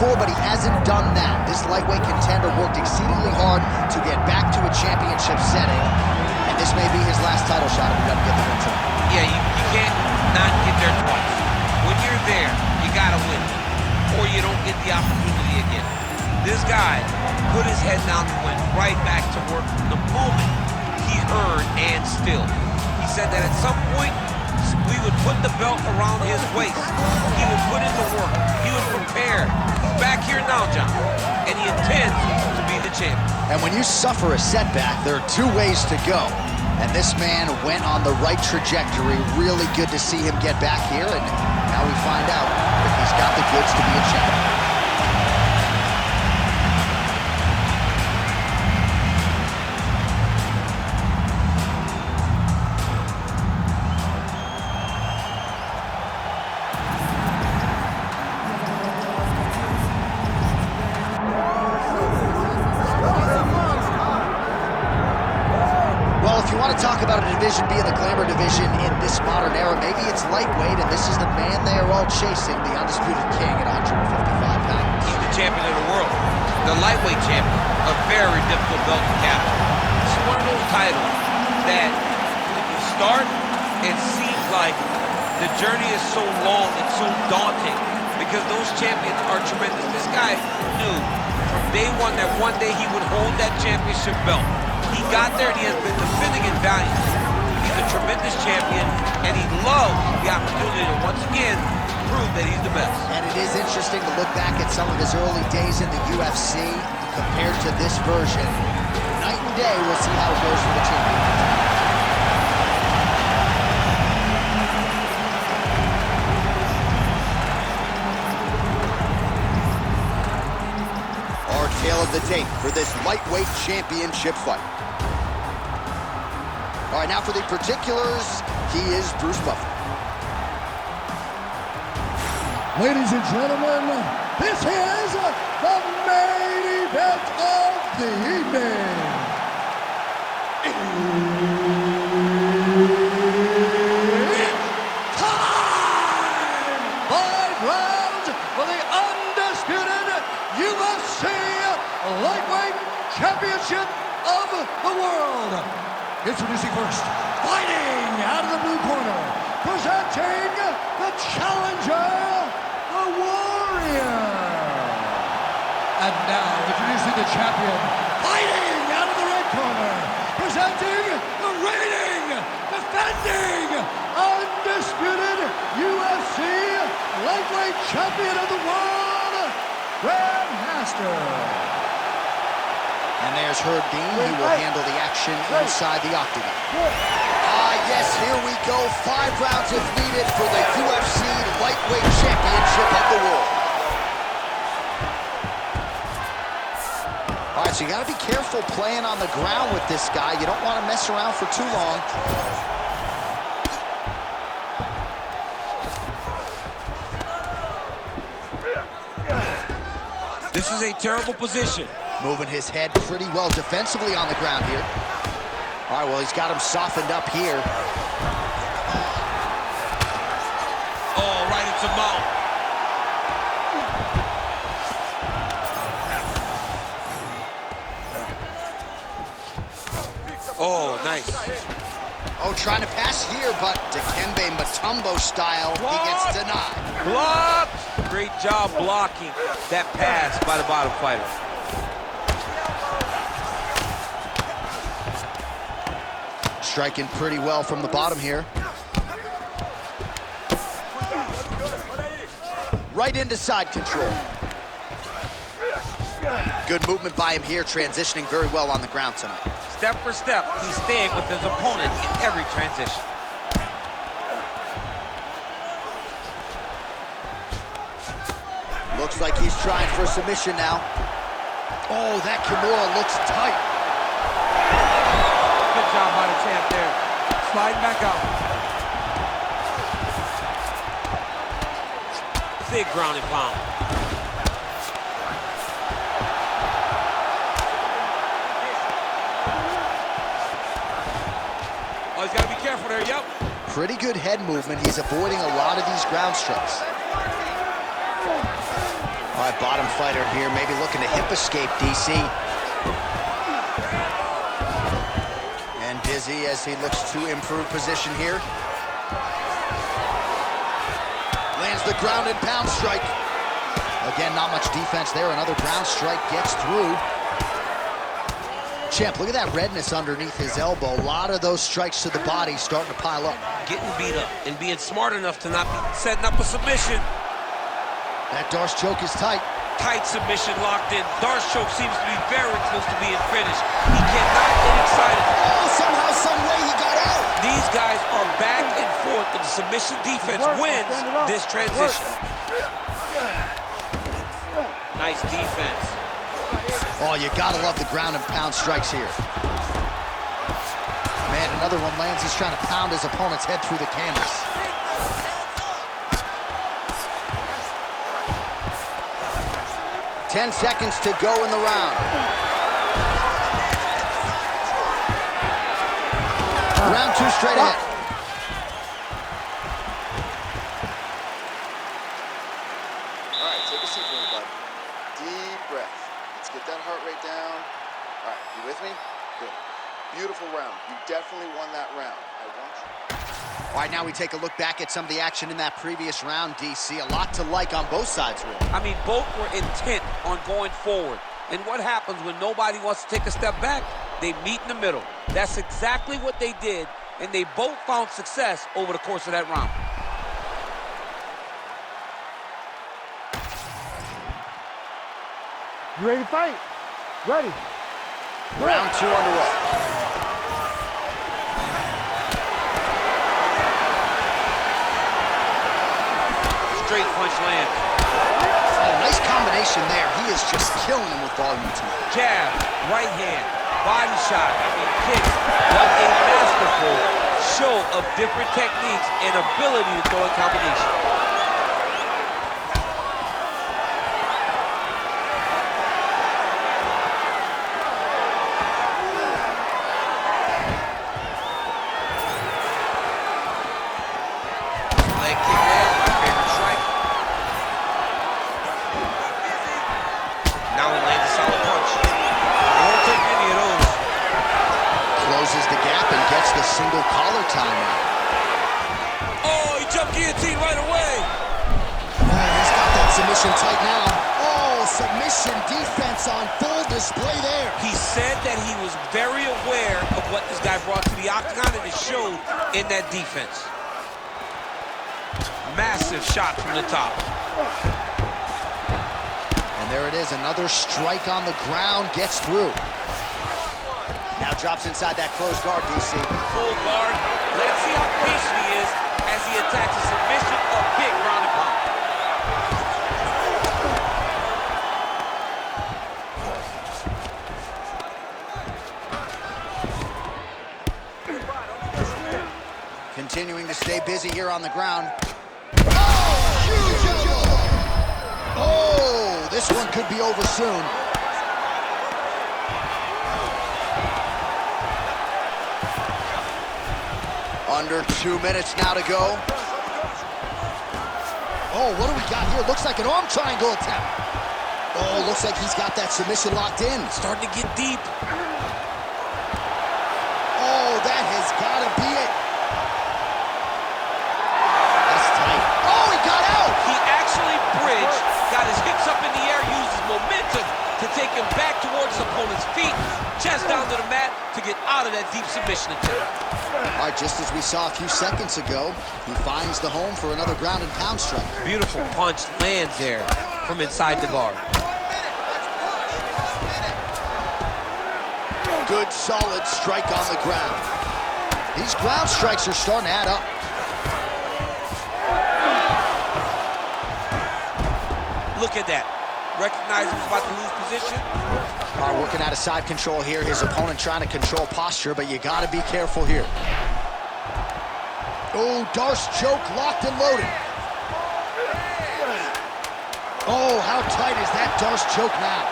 before, but he hasn't done that. This lightweight contender worked exceedingly hard to get back to a championship setting, and this may be his last title shot if he doesn't get the win tonight. Yeah, you can't not get there twice. When you're there, you gotta win, or you don't get the opportunity again. This guy put his head down and went right back to work the moment he heard and still. He said that at some point, we would put the belt around his waist. He would put in the work. He would prepare. He's back here now, John, and he intends to be the champion. And when you suffer a setback, there are two ways to go. And this man went on the right trajectory. Really good to see him get back here, and now we find out if he's got the goods to be a champion. If you want to talk about a division being the glamour division in this modern era, maybe it's lightweight, and this is the man they are all chasing, the undisputed king at 155 pounds. He's the champion of the world, the lightweight champion, a very difficult belt to capture. This is one of those titles that when you start, it seems like the journey is so long and so daunting because those champions are tremendous. This guy knew from day one that one day he would hold that championship belt. He got there and he has been defending it valiantly. He's a tremendous champion, and he loves the opportunity to once again prove that he's the best. And it is interesting to look back at some of his early days in the UFC compared to this version. Night and day, we'll see how it goes for the champion. Our tale of the tape for this lightweight championship fight. All right, now for the particulars, he is Bruce Buffer. Ladies and gentlemen, this is the main event of the evening. It's time! 5 rounds for the undisputed UFC Lightweight Championship of the World. Introducing first, fighting out of the blue corner, presenting the challenger, the Warrior. And now, introducing the champion, fighting out of the red corner, presenting the reigning, defending, undisputed UFC Lightweight Champion of the World, Grandmaster. And there's Herb Dean. He will handle the action inside the octagon. Yes, here we go. 5 rounds if needed for the UFC Lightweight Championship of the World. All right, so you got to be careful playing on the ground with this guy. You don't want to mess around for too long. This is a terrible position. Moving his head pretty well defensively on the ground here. All right, well, he's got him softened up here. Oh, right into mouth. Oh, nice. Oh, trying to pass here, but Dikembe Mutombo style, he gets denied. Blocked! Great job blocking that pass by the bottom fighter. Striking pretty well from the bottom here. Right into side control. Good movement by him here, transitioning very well on the ground tonight. Step for step, he's staying with his opponent in every transition. Looks like he's trying for a submission now. Oh, that Kimura looks tight. Good job by the champ there. Sliding back out. Big ground and pound. Oh, he's got to be careful there, yep. Pretty good head movement. He's avoiding a lot of these ground strikes. All All right, bottom fighter here, maybe looking to hip escape, DC. And dizzy as he looks to improve position here. Lands the ground and pound strike. Again, not much defense there. Another ground strike gets through. Champ, look at that redness underneath his elbow. A lot of those strikes to the body starting to pile up. Getting beat up and being smart enough to not be setting up a submission. That Darce choke is tight. Tight submission locked in. Darce choke seems to be very close to being finished. He cannot get excited. Oh, somehow, some way he got out. These guys are back and forth, and the submission defense wins this transition. Nice defense. Oh, you gotta love the ground and pound strikes here. Man, another one lands. He's trying to pound his opponent's head through the canvas. Ten seconds to go in the round. Round two straight ahead. All right, take a seat for me, bud. Deep breath. Let's get that heart rate down. All right, you with me? Good. Beautiful round. You definitely won that round. I want you. All right, now we take a look back at some of the action in that previous round, DC. A lot to like on both sides, really. I mean, both were intent on going forward. And what happens when nobody wants to take a step back? They meet in the middle. That's exactly what they did, and they both found success over the course of that round. You ready to fight? Ready. Round two underway. Straight punch lands. Oh, nice combination there. He is just killing him with volume tonight. Jab, right hand, body shot, I mean kicks. What a masterful show of different techniques and ability to throw in combination. Leg kick lands, my favorite strike. Now he lands a solid punch. It won't take many of those. Closes the gap and gets the single collar timeout. Oh, he jumped guillotine right away. Oh, he's got that submission tight now. Oh, submission defense on full display there. He said that he was very aware of what this guy brought to the octagon, and it showed in that defense. Massive shot from the top. And there it is, another strike on the ground, gets through. Now drops inside that closed guard, DC. Full guard. Let's see how patient he is as he attacks a submission or big ground and pound. Continuing to stay busy here on the ground. Oh, huge elbow! Oh, this one could be over soon. Under 2 minutes now to go. Oh, what do we got here? Looks like an arm triangle attempt. Oh, looks like he's got that submission locked in. Starting to get deep. Oh, that has got to be it. That's tight. Oh, he got out! He actually bridged, got his hips up in the air, used his momentum to take him back towards his opponent's feet, chest down to the mat to get out of that deep submission attempt. All right, just as we saw a few seconds ago, he finds the home for another ground and pound strike. Beautiful punch lands there from inside the guard. Good, solid strike on the ground. These ground strikes are starting to add up. Look at that. Recognize he's about to lose position. All right, working out of side control here. His opponent trying to control posture, but you got to be careful here. Oh, Darce choke locked and loaded. Oh, how tight is that Darce choke now?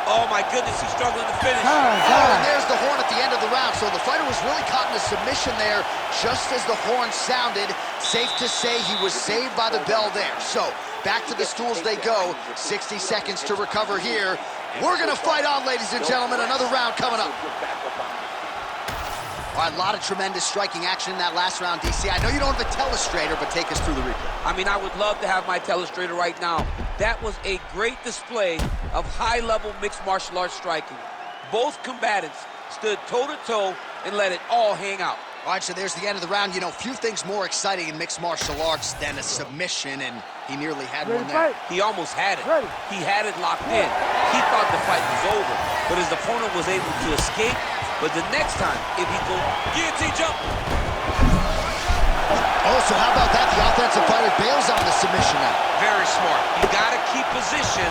Oh my goodness, he's struggling to finish. Oh, and there's the horn at the end of the round. So the fighter was really caught in a submission there just as the horn sounded. Safe to say he was saved by the bell there. So Back to the stools they go. 60 seconds to recover here. We're gonna fight on, ladies and gentlemen. Another round coming up. All right, a lot of tremendous striking action in that last round, DC. I know you don't have a telestrator, but take us through the replay. I mean, I would love to have my telestrator right now. That was a great display of high-level mixed martial arts striking. Both combatants stood toe-to-toe and let it all hang out. All right, so there's the end of the round. You know, few things more exciting in mixed martial arts than a submission, and he nearly had one there. He almost had it. He had it locked in. He thought the fight was over, but his opponent was able to escape. But the next time, if he goes guillotine jump. Oh, so how about that? The offensive fighter bails on the submission now. Very smart. You gotta keep position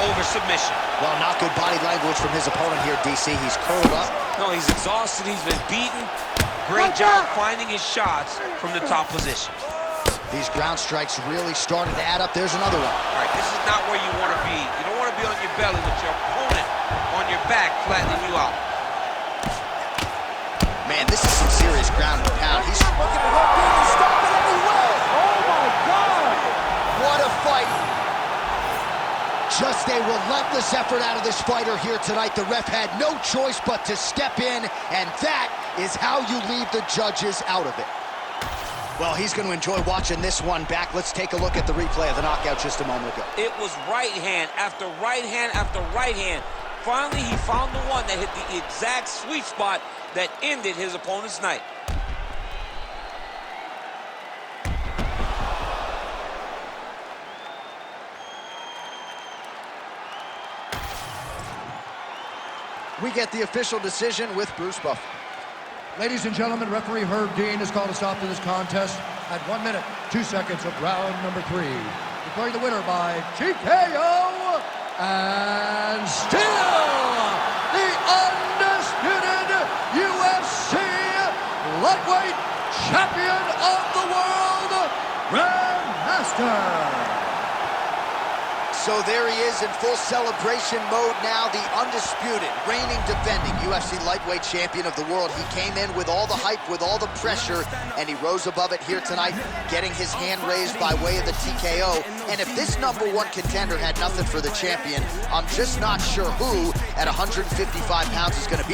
over submission. Well, not good body language from his opponent here, DC. He's curled up. No, he's exhausted. He's been beaten. Great job finding his shots from the top position. These ground strikes really started to add up. There's another one. All right, this is not where you want to be. You don't want to be on your belly with your opponent on your back flattening you out. Man, this is some serious ground and pound. He's looking at hook in and stop it anyway. Oh my God! What a fight. Just a relentless effort out of this fighter here tonight. The ref had no choice but to step in, and that is how you leave the judges out of it. Well, he's going to enjoy watching this one back. Let's take a look at the replay of the knockout just a moment ago. It was right hand after right hand after right hand. Finally, he found the one that hit the exact sweet spot that ended his opponent's night. We get the official decision with Bruce Buffer. Ladies and gentlemen, referee Herb Dean has called a stop to this contest at 1 minute, 2 seconds of round number 3. Declaring the winner by TKO and still the undisputed UFC lightweight champion of the world, Grandmaster. So there he is in full celebration mode now, the undisputed, reigning, defending UFC lightweight champion of the world. He came in with all the hype, with all the pressure, and he rose above it here tonight, getting his hand raised by way of the TKO. And if this #1 contender had nothing for the champion, I'm just not sure who at 155 pounds is going to be.